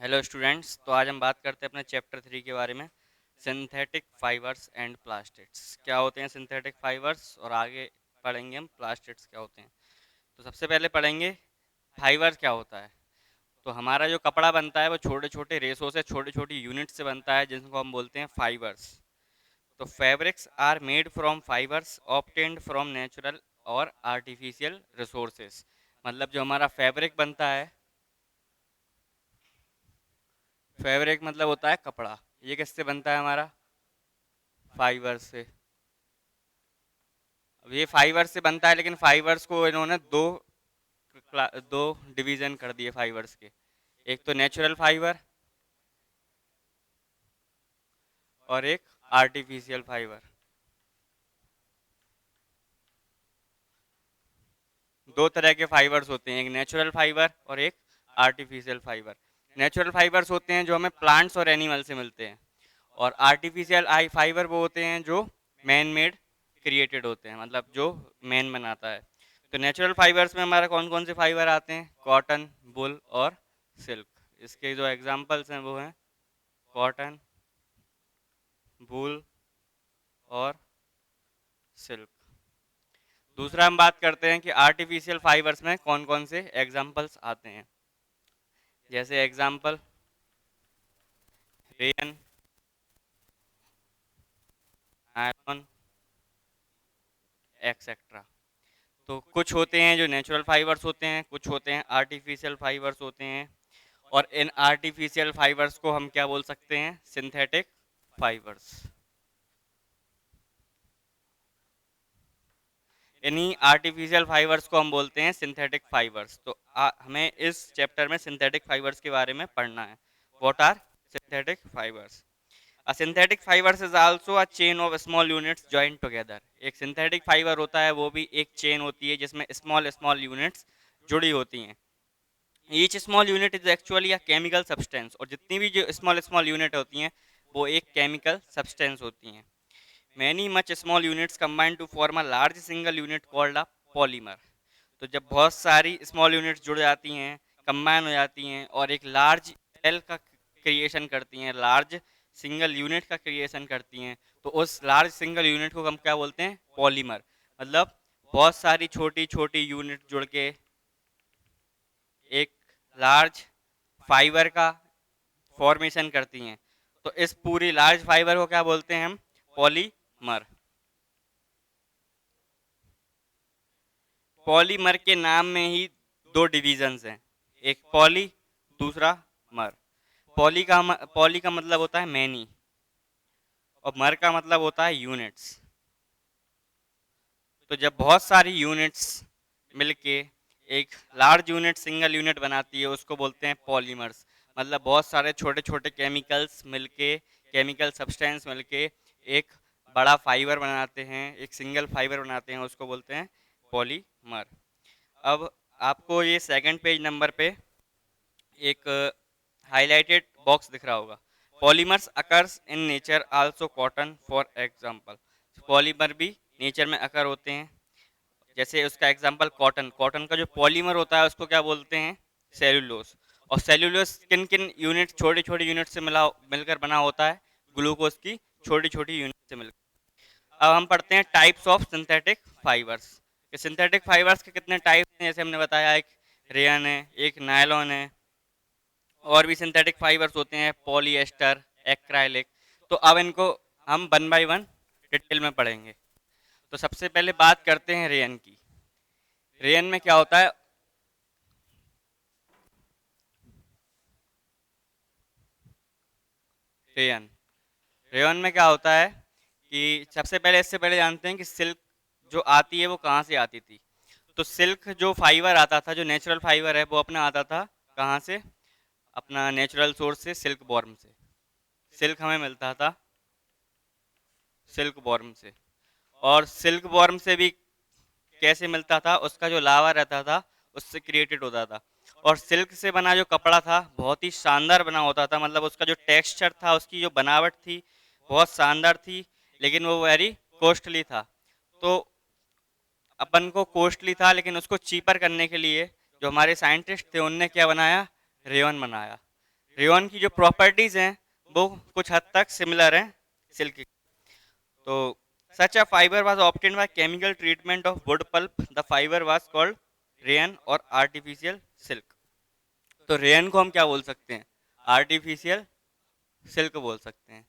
Hello students. तो आज हम बात करते हैं अपने चैप्टर 3 के बारे में, सिंथेटिक फाइबर्स एंड प्लास्टिड्स। क्या होते हैं सिंथेटिक फाइबर्स और आगे पढ़ेंगे हम प्लास्टिड्स क्या होते हैं। तो सबसे पहले पढ़ेंगे फाइबर क्या होता है। तो हमारा जो कपड़ा बनता है वो छोटे छोटे रेसों से, छोटी छोटी यूनिट से बनता है, जिनको हम बोलते हैं फाइबर्स। तो fabrics are made from fibres obtained from natural और आर्टिफिशियल रिसोर्सेज। मतलब जो हमारा फैब्रिक बनता है, फैब्रिक मतलब होता है कपड़ा, ये किससे बनता है हमारा? फाइबर से। अब ये फाइबर से बनता है, लेकिन फाइबर्स को इन्होंने दो डिवीजन कर दिए फाइबर्स के। एक तो नेचुरल फाइबर और एक आर्टिफिशियल फाइबर। दो तरह के फाइबर्स होते हैं, एक नेचुरल फाइबर और एक आर्टिफिशियल फाइबर। नेचुरल फाइबर्स होते हैं जो हमें प्लांट्स और एनिमल से मिलते हैं, और आर्टिफिशियल आई फाइबर वो होते हैं जो मैन मेड क्रिएटेड होते हैं, मतलब जो मैन बनाता है। तो नेचुरल फाइबर्स में हमारा कौन कौन से फाइबर आते हैं? कॉटन, वुल और सिल्क। इसके जो एग्जांपल्स हैं वो हैं कॉटन, वुल और सिल्क। दूसरा हम बात करते हैं कि आर्टिफिशियल फाइबर्स में कौन कौन से एग्जांपल्स आते हैं। जैसे एग्जांपल रेयन, नायलॉन, एक्सेट्रा। तो कुछ होते हैं जो नेचुरल फाइबर्स होते हैं, कुछ होते हैं आर्टिफिशियल फाइबर्स होते हैं, और इन आर्टिफिशियल फाइबर्स को हम क्या बोल सकते हैं? Synthetic fibres. इन्हीं आर्टिफिशियल फाइबर्स को हम बोलते हैं सिंथेटिक फाइबर्स। तो हमें इस चैप्टर में सिंथेटिक फाइबर्स के बारे में पढ़ना है। What are synthetic fibres? A synthetic fibers is also a chain of small units joined together. एक सिंथेटिक फाइबर होता है, वो भी एक चेन होती है जिसमें स्मॉल स्मॉल यूनिट्स जुड़ी होती हैं। Each small unit is actually a chemical substance, और जितनी भी जो स्मॉल स्मॉल यूनिट होती हैं वो एक केमिकल सब्सटेंस होती हैं। Many much small units combine to form a large single unit called a polymer. तो जब बहुत सारी स्मॉल यूनिट्स जुड़ जाती हैं, कंबाइन हो जाती हैं और एक लार्ज सेल का क्रिएशन करती हैं, लार्ज सिंगल यूनिट का क्रिएशन करती हैं, तो उस लार्ज सिंगल यूनिट को हम क्या बोलते हैं? पॉलीमर। मतलब बहुत सारी छोटी छोटी यूनिट जुड़ के एक लार्ज फाइबर का फॉर्मेशन करती हैं। तो इस पूरी लार्ज फाइबर को क्या बोलते हैं हम? पॉलीमर। पॉलीमर के नाम में ही दो डिविजन्स हैं, एक पॉली, दूसरा मर। पॉली का मतलब होता है मैनी, और मर का मतलब होता है यूनिट्स। तो जब बहुत सारी यूनिट्स मिलके एक लार्ज यूनिट, सिंगल यूनिट बनाती है, उसको बोलते हैं पॉलीमर्स। मतलब बहुत सारे छोटे छोटे केमिकल्स मिलके, केमिकल सब्सटेंस मिलके एक बड़ा फाइबर बनाते हैं, एक सिंगल फाइबर बनाते हैं, उसको बोलते हैं पॉलीमर। अब आपको ये सेकंड पेज नंबर पे एक हाईलाइटेड बॉक्स दिख रहा होगा। Polymers occurs in nature also, cotton for example. Polymer भी नेचर में अकर होते हैं। जैसे उसका एग्जांपल कॉटन, कॉटन का जो पॉलीमर होता है उसको क्या बोलते हैं? सेल्यूलोस। और सेल्यूलोस किन किन यूनिट, छोटी छोटी यूनिट से मिलकर बना होता है? ग्लूकोज की छोटी छोटी यूनिट से मिलकर। अब हम पढ़ते हैं types of synthetic fibres. Synthetic fibres के कितने टाइप्स हैं? जैसे हमने बताया, एक रेयन है, एक नायलॉन है, और भी सिंथेटिक फाइबर्स होते हैं, पॉलीएस्टर, एक्राइलिक। तो अब इनको हम वन बाय वन डिटेल में पढ़ेंगे। तो सबसे पहले बात करते हैं रेयन की। रेयन में क्या होता है? रेयन, रेयन में क्या होता है कि सबसे पहले, इससे पहले जानते हैं कि सिल्क जो आती है वो कहाँ से आती थी। तो सिल्क जो फाइबर आता था, जो नेचुरल फाइबर है, वो अपना आता था कहाँ से? अपना नेचुरल सोर्स से, सिल्क बॉर्म से। सिल्क हमें मिलता था सिल्क बॉर्म से। और सिल्क बॉर्म से भी कैसे मिलता था? उसका जो लावा रहता था उससे क्रिएटेड होता था। और सिल्क से बना जो कपड़ा था बहुत ही शानदार बना होता था, मतलब उसका जो टेक्सचर था, उसकी जो बनावट थी बहुत शानदार थी, लेकिन वो वेरी कॉस्टली था। तो अपन को कॉस्टली था, लेकिन उसको चीपर करने के लिए जो हमारे साइंटिस्ट थे उनने क्या बनाया? रेयन बनाया। रेयॉन की जो प्रॉपर्टीज हैं वो कुछ हद तक सिमिलर हैं सिल्क की। तो such a fibre was obtained by chemical treatment of wood pulp, the fibre was called rayon और आर्टिफिशियल सिल्क। तो रेयन को हम क्या बोल सकते हैं? आर्टिफिशियल सिल्क बोल सकते हैं,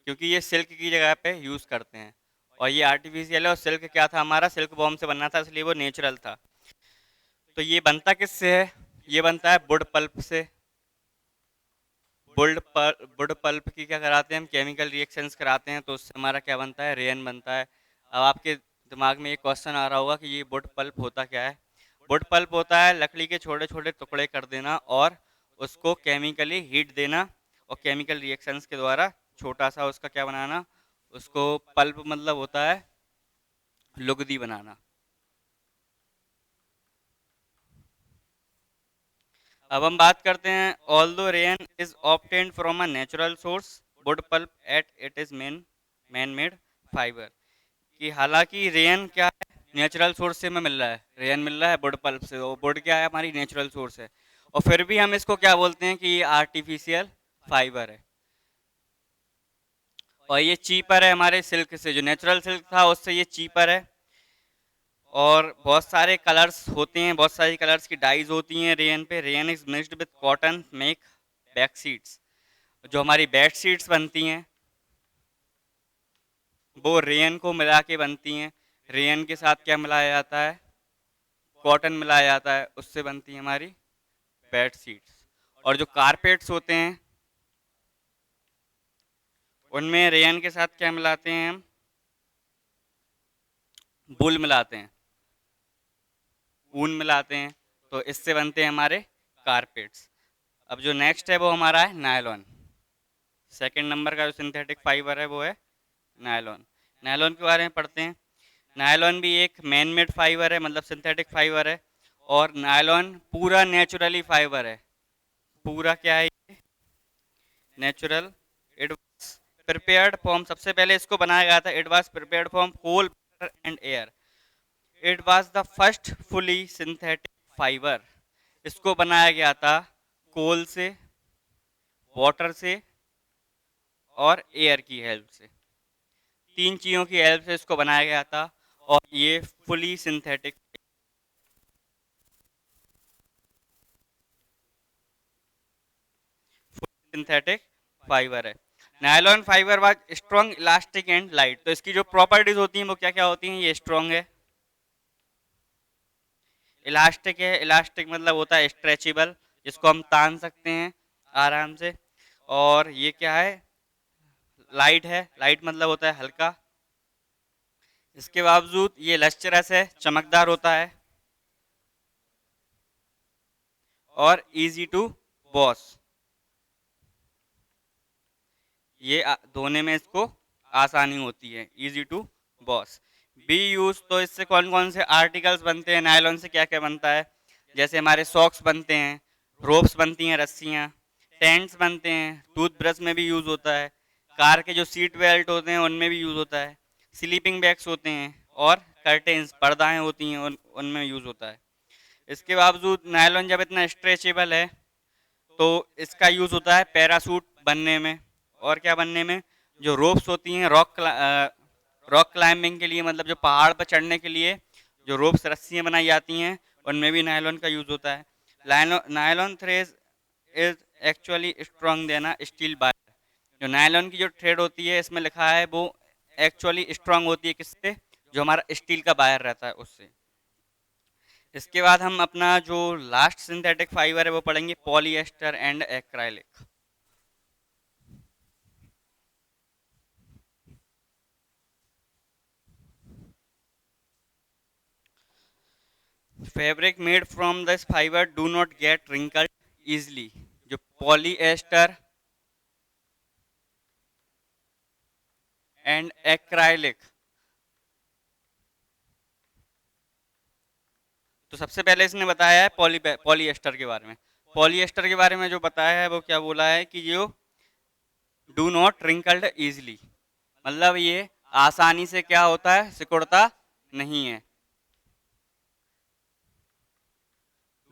क्योंकि ये सिल्क की जगह पे यूज करते हैं। और ये आर्टिफिशियल है, और सिल्क क्या था हमारा? सिल्क वॉर्म से बनना था, इसलिए वो नेचुरल था। तो ये बनता किससे है? ये बनता है वुड पल्प से। वुड पल्प की क्या कराते हैं हम? केमिकल रिएक्शंस कराते हैं, तो उससे हमारा क्या बनता है? रेयन बनता है। अब आपके दिमाग में ये क्वेश्चन आ रहा होगा कि ये वुड पल्प होता क्या है? वुड पल्प होता है लकड़ी के छोटे छोटे टुकड़े कर देना और उसको केमिकली हीट देना, और केमिकल रिएक्शंस के द्वारा छोटा सा उसका क्या बनाना? उसको पल्प मतलब होता है लुगदी बनाना। अब हम बात करते हैं, although rayon is obtained from a natural source, wood pulp at it is man made fibre. कि हालांकि रेयन क्या है? नेचुरल सोर्स से हमें मिल रहा है, रेयन मिल रहा है वुड पल्प से, और वुड क्या है? हमारी नेचुरल सोर्स है। और फिर भी हम इसको क्या बोलते हैं? कि ये आर्टिफिशियल फाइबर है। और ये चीपर है हमारे सिल्क से, जो नेचुरल सिल्क था उससे ये चीपर है। और बहुत सारे कलर्स होते हैं, बहुत सारी कलर्स की डाइज होती हैं रेयन पे। Rayon is mixed with cotton make back seeds. जो हमारी बेड शीट्स बनती हैं वो रेयन को मिला के बनती हैं। रेयन के साथ क्या मिलाया जाता है? कॉटन मिलाया जाता है, उससे बनती है हमारी बेड शीट्स। और जो कारपेट्स होते हैं उनमें रेयन के साथ क्या मिलाते हैं हम? वूल मिलाते हैं, ऊन मिलाते हैं, तो इससे बनते हैं हमारे कारपेट्स। अब जो नेक्स्ट है वो हमारा है नायलॉन। सेकंड नंबर का जो सिंथेटिक फाइबर है वो है नायलॉन। नायलॉन के बारे में पढ़ते हैं। नायलॉन भी एक मैन मेड फाइबर है, मतलब सिंथेटिक फाइबर है। और नायलॉन पूरा नेचुरली फाइबर है। पूरा क्या है? Natural. It was prepared from, सबसे पहले इसको बनाया गया था, it was prepared from coal and air. It was the first fully synthetic fibre. इसको बनाया गया था कोल से, वाटर से और एयर की हेल्प से। तीन चीज़ों की हेल्प से इसको बनाया गया था, और ये फुली सिंथेटिक फाइबर है। Nylon fibre was strong, elastic and light. तो इसकी जो प्रॉपर्टीज होती हैं वो क्या क्या होती हैं? ये स्ट्रॉन्ग है, इलास्टिक है, इलास्टिक मतलब होता है स्ट्रेचेबल, जिसको हम तान सकते हैं आराम से। और ये क्या है? लाइट है, लाइट मतलब होता है हल्का। इसके बावजूद ये लस्चरस है, चमकदार होता है, और इजी टू वॉश। ये धोने में इसको आसानी होती है, easy to wash. Because, तो इससे कौन कौन से आर्टिकल्स बनते हैं? नायलॉन से क्या क्या बनता है? जैसे हमारे सॉक्स बनते हैं, रोप्स बनती हैं, रस्सियाँ, टेंट्स बनते हैं, टूथब्रश में भी यूज़ होता है, कार के जो सीट बेल्ट होते हैं उनमें भी यूज़ होता है, स्लीपिंग बैग्स होते हैं, और कर्टेन्स, पर्दाएं होती हैं उनमें यूज़ होता है। इसके बावजूद नायलॉन जब इतना स्ट्रेचेबल है तो इसका यूज़ होता है पैरासूट बनने में, और क्या बनने में? जो रोप्स होती हैं रॉक क्लाइंबिंग के लिए, मतलब जो पहाड़ पर चढ़ने के लिए जो रोप्स, रस्सियाँ बनाई जाती हैं, उनमें भी नायलॉन का यूज़ होता है। Nylon thread is actually strong देना स्टील बायर। जो नायलॉन की जो थ्रेड होती है इसमें लिखा है वो एक्चुअली स्ट्रॉन्ग होती है किससे? जो हमारा स्टील का बायर रहता है उससे। इसके बाद हम अपना जो लास्ट सिंथेटिक फाइबर है वो पढ़ेंगे, polyester and acrylic. Fabric made from this fibre do not gate wrinkled easily. जो पॉलीएस्टर एंड एक्राइलिक, तो सबसे पहले इसने बताया है पॉलीएस्टर के बारे में। पॉलीएस्टर के बारे में जो बताया है वो क्या बोला है? कि जो डू नॉट रिंकल्ड इजली, मतलब ये आसानी से क्या होता है? सिकुड़ता नहीं है।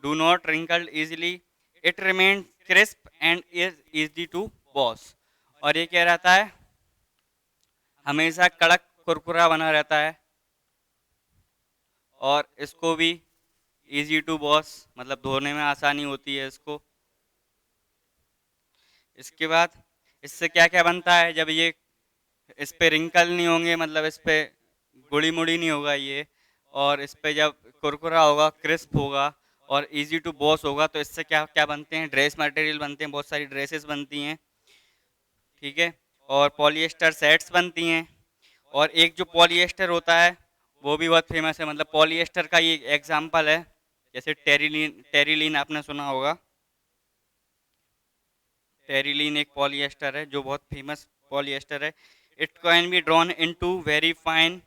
Do not wrinkled easily, it remain crisp and is easy to wash. और ये क्या रहता है, हमेशा कड़क कुरकुरा बना रहता है, और इसको भी इजी टू वॉश मतलब धोने में आसानी होती है इसको। इसके बाद इससे क्या क्या बनता है, जब ये इस पे रिंकल नहीं होंगे, मतलब इस पे गुड़ी मुड़ी नहीं होगा ये, और इस पे जब कुरकुरा होगा, क्रिस्प होगा और इजी टू वॉश होगा, तो इससे क्या क्या बनते हैं, ड्रेस मटेरियल बनते हैं, बहुत सारी ड्रेसेस बनती हैं, ठीक है, और पॉलिएस्टर सेट्स बनती हैं। और एक जो पॉलिएस्टर होता है वो भी बहुत फेमस है, मतलब पॉलिएस्टर का ये एग्जांपल है, जैसे टेरिलीन, टेरिलीन आपने सुना होगा, टेरिलीन एक पॉलिएस्टर है जो बहुत फेमस पॉलिएस्टर है। It can be drawn into very fine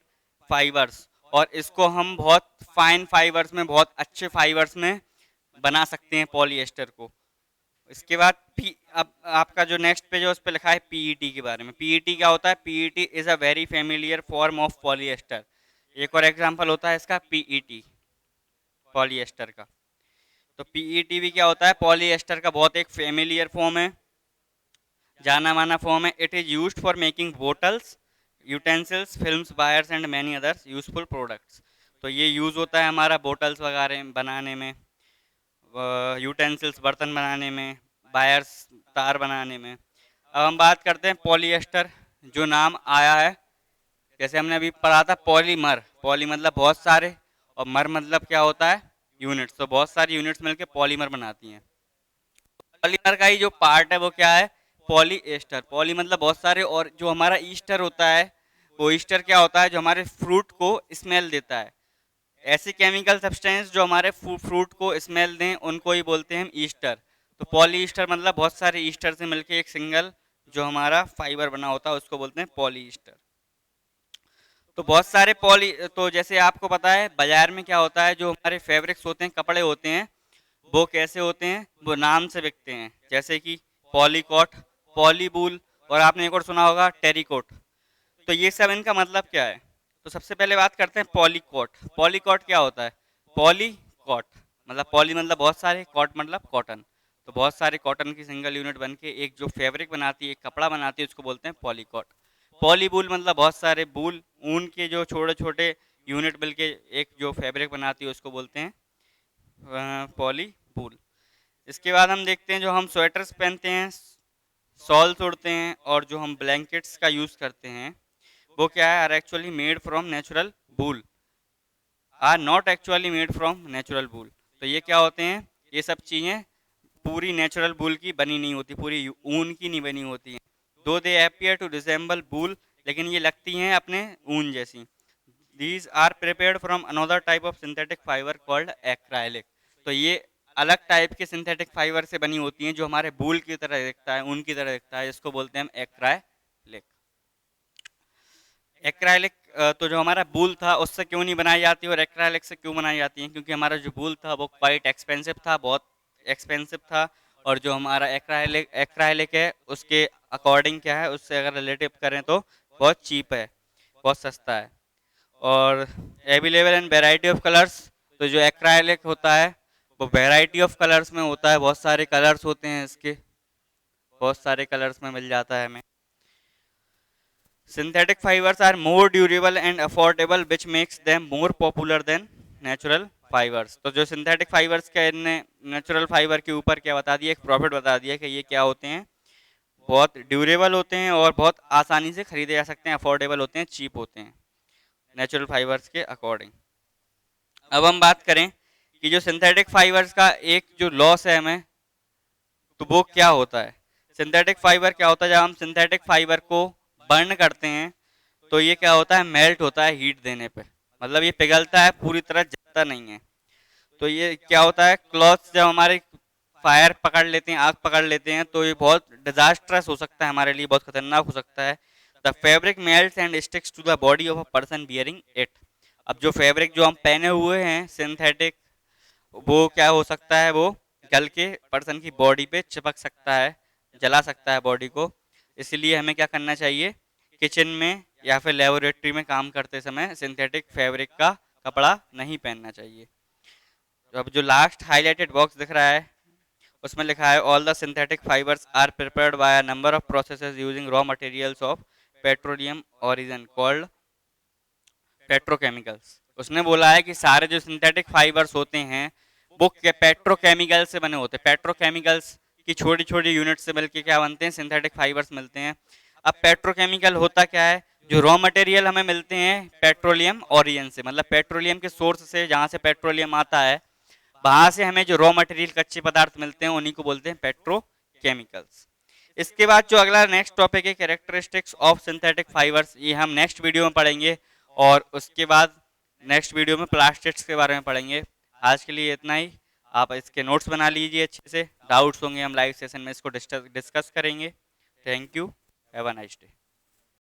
fibres, और इसको हम बहुत फाइन फाइबर्स में, बहुत अच्छे फाइबर्स में बना सकते हैं पॉलिएस्टर को। इसके बाद अब आपका जो नेक्स्ट पेज है उस पर लिखा है पीईटी के बारे में। पीईटी क्या होता है, PET is a very familiar form of polyester. एक और एग्जांपल होता है इसका पीईटी, पॉलिएस्टर का। तो पीईटी भी क्या होता है, पॉलिएस्टर का बहुत एक फेमिलियर फॉर्म है, जाना माना फॉर्म है। It is used for making bottles, utensils, films, wires and many others useful products. तो ये यूज़ होता है हमारा बोटल्स वगैरह बनाने में, यूटेंसिल्स बर्तन बनाने में, वायर्स तार बनाने में। अब हम बात करते हैं पॉलिएस्टर, जो नाम आया है, जैसे हमने अभी पढ़ा था पॉलीमर, पॉली मतलब बहुत सारे, और मर मतलब क्या होता है, यूनिट्स। तो बहुत सारी यूनिट्स मिलकर पॉलीमर बनाती हैं। पॉलीमर का ही जो पार्ट है वो क्या है, पॉलीएस्टर। पॉली मतलब बहुत सारे, और जो हमारा ईस्टर होता है, वो ईस्टर क्या होता है, जो हमारे फ्रूट को स्मेल देता है। ऐसे केमिकल सब्सटेंस जो हमारे फ्रूट को स्मेल दें उनको ही बोलते हैं हम ईस्टर। तो पॉली ईस्टर मतलब बहुत सारे ईस्टर से मिलकर एक सिंगल जो हमारा फाइबर बना होता है उसको बोलते हैं पॉली ईस्टर। तो बहुत सारे पॉली, तो जैसे आपको पता है बाजार में क्या होता है, जो हमारे फैब्रिक्स होते हैं, कपड़े होते हैं, वो कैसे होते हैं, वो नाम से बिकते हैं, जैसे कि पॉलीकॉट, पॉलीबूल, और आपने एक और सुना होगा टेरिकोट। तो ये सब इनका मतलब क्या है, तो सबसे पहले बात करते हैं पॉलीकॉट। पॉलीकॉट क्या होता है, पॉलीकॉट मतलब पॉली मतलब बहुत सारे, कॉट मतलब कॉटन। तो बहुत सारे कॉटन की सिंगल यूनिट बन के एक जो फैब्रिक बनाती है, एक कपड़ा बनाती है, उसको बोलते हैं पॉलीकॉट। पॉलीबूल मतलब बहुत सारे बूल, ऊन के जो छोटे छोटे यूनिट मिलके एक जो फैब्रिक बनाती है उसको बोलते हैं पॉलीबूल। इसके बाद हम देखते हैं जो हम स्वेटर्स पहनते हैं, शॉल्स उड़ते हैं, और जो हम ब्लैंकेट्स का यूज़ करते हैं, वो क्या है, are actually made from natural wool, are not actually made from natural wool. तो ये क्या होते हैं, ये सब चीज़ें पूरी नेचुरल वूल की बनी नहीं होती, पूरी ऊन की नहीं बनी होती हैं। Though they appear to resemble wool, लेकिन ये लगती हैं अपने ऊन जैसी। These are prepared from another type of synthetic fibre called acrylic. तो ये अलग टाइप के सिंथेटिक फाइबर से बनी होती हैं, जो हमारे वूल की तरह दिखता है, ऊन की तरह दिखता है, इसको बोलते हैं हम एक्राइलिक। एक्राइलिक तो जो हमारा वूल था उससे क्यों नहीं बनाई जाती, और एक्राइलिक से क्यों बनाई जाती है, क्योंकि हमारा जो वूल था वो क्वाइट एक्सपेंसिव था, बहुत एक्सपेंसिव था। और जो हमारा एक्राइलिक एक्राइलिक है उसके अकॉर्डिंग क्या है, उससे अगर रिलेटिव करें तो बहुत चीप है, बहुत सस्ता है। और available in variety of colours, तो जो एक्राइलिक होता है वो वेराइटी ऑफ कलर्स में होता है, बहुत सारे कलर्स होते हैं इसके, बहुत सारे कलर्स में मिल जाता है हमें। Synthetic fibers are more durable and affordable, which makes them more popular than natural fibers. तो जो synthetic fibers का इनने natural fiber के ऊपर क्या बता दिया, एक प्रॉफिट बता दिया कि ये क्या होते हैं, बहुत ड्यूरेबल होते हैं और बहुत आसानी से खरीदे जा सकते हैं, अफोर्डेबल होते हैं, चीप होते हैं नेचुरल फाइबर्स के अकॉर्डिंग। अब हम बात करें कि जो सिंथेटिक फाइबर्स का एक जो लॉस है हमें, तो वो क्या होता है। सिंथेटिक फाइबर क्या होता है, जब हम सिंथेटिक फाइबर को बर्न करते हैं तो ये क्या होता है, मेल्ट होता है हीट देने पे, मतलब ये पिघलता है, पूरी तरह जलता नहीं है। तो ये क्या होता है, क्लॉथ्स जब हमारे फायर पकड़ लेते हैं, आग पकड़ लेते हैं, तो ये बहुत डिजास्ट्रस हो सकता है, हमारे लिए बहुत खतरनाक हो सकता है। The fabric melts and sticks to the body of a person bearing it. अब जो फैब्रिक जो हम पहने हुए हैं सिंथेटिक, वो क्या हो सकता है, वो गल के पर्सन की बॉडी पे चिपक सकता है, जला सकता है बॉडी को। इसलिए हमें क्या करना चाहिए, किचन में या फिर लेबोरेटरी में काम करते समय सिंथेटिक फैब्रिक का कपड़ा नहीं पहनना चाहिए। अब जो लास्ट हाईलाइटेड बॉक्स दिख रहा है उसमें लिखा है all the synthetic fibres are prepared by a number of processes using raw materials of petroleum origin called petrochemicals. उसने बोला है कि सारे जो सिंथेटिक फाइबर्स होते हैं वो पेट्रोकेमिकल से बने होते हैं। पेट्रोकेमिकल्स की छोटी छोटी यूनिट से मिलकर क्या बनते हैं, सिंथेटिक फाइबर्स मिलते हैं। अब पेट्रोकेमिकल होता क्या है, जो रॉ मटेरियल हमें मिलते हैं पेट्रोलियम ओरिजिन से, मतलब पेट्रोलियम के सोर्स से, जहाँ से पेट्रोलियम आता है वहां से हमें जो रॉ मटेरियल कच्चे पदार्थ मिलते हैं उन्हीं को बोलते हैं पेट्रोकेमिकल्स। इसके बाद जो अगला नेक्स्ट टॉपिक है कैरेक्टरिस्टिक्स ऑफ सिंथेटिक फाइबर्स, ये हम नेक्स्ट वीडियो में पढ़ेंगे। और उसके बाद नेक्स्ट वीडियो में प्लास्टिक्स के बारे में पढ़ेंगे। आज के लिए इतना ही। आप इसके नोट्स बना लीजिए अच्छे से, डाउट्स होंगे हम लाइव सेशन में इसको डिस्कस करेंगे। Thank you, have a nice day.